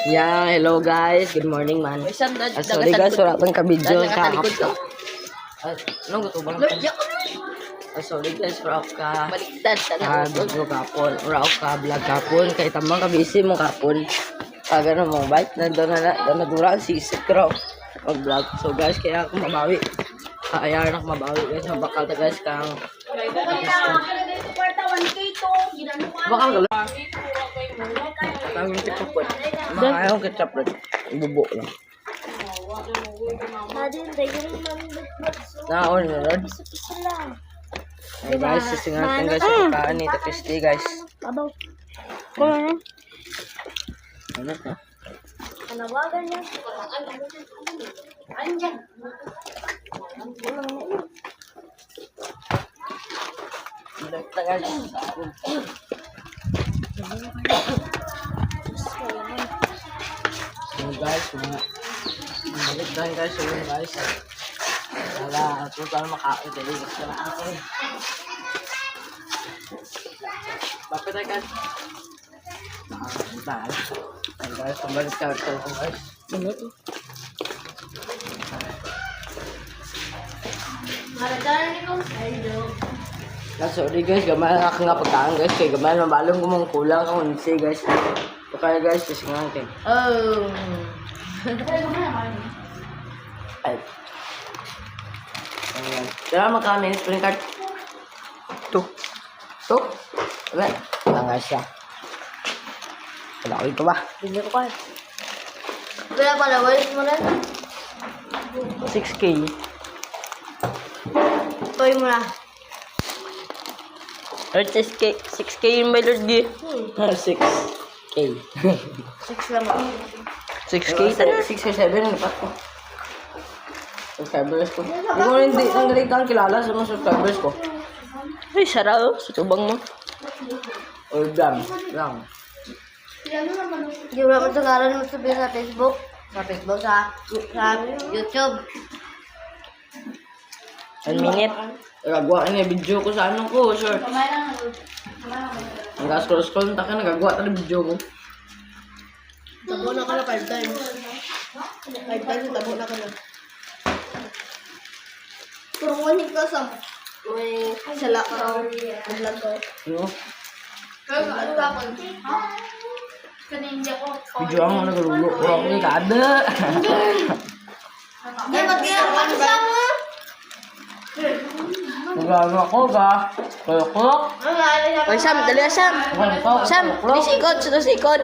Yeah, hello guys. Good morning man. Sorry guys, wala pang ka-video ka. Ano gusto bang? Sorry guys, wala ka. Baliktad sana. Video kapon. Wala ka vlog kapon. Kay tamang ka busy mo kapon. Kaga na mo bike na doon na dura si Sikro. Mag-vlog. So guys, kaya ako mabawi. Kaya na ako mabawi guys. Bakal ta guys kang bakal ka lang. Kami kita po. Mga ayong ketchup rin. Bubo lang. Naon na rin. Hey guys, sisingatan guys sa pagkaan ni Tapisti guys. Babaw. Ano? Ano ka? Panawagan niya. Andyan. So guys, balik tayo guys. So guys, wala ito tayo makain dali guys na ako. Bakit tayo guys? Guys, balik tayo guys. Sorry guys, gamay na nga pagkaan guys. Kaya gamay na balong kumang kulang ako nisi guys. Okay guys, kasi nga natin. Oh. Ay. Ayan. Kaya makamin, spring card. 2. Wala. Wala nga siya. Wala ko ito ba? Hindi ko kaya. Wala pala, walis mo na. 6K. Toy mo na. 6K yung may Lord D. 6K. 6 lang. 6K? 6 or 7? Ano pa ko? Subscribers ko. Hindi ko hindi kang kilala sa mga subscribers ko. Ay, sara oh. Sa tubang mo. Or dam. Lang. Hindi mo naman tungaran mo sabihin sa Facebook. Sa Facebook, sa YouTube. 1 minute. Nagagawa ka na video ko sa ano ko, short. Nag-scroll-scroll na ka, nagagawa ka na video ko. Tabo na ka na 5 times. 5 times, tabo na ka na. Turungan ka sa may sala ka raw. Vlog ko. Ano? Ano ka po? Kaninja ko. Video ako nagalulo. Kurang ni kada. Ay, mag-iyak ka sa mo. Nagano ako ba? Kaya ko? Oy, Sam, dali Sam. Sam, bisikot, sudo sikot.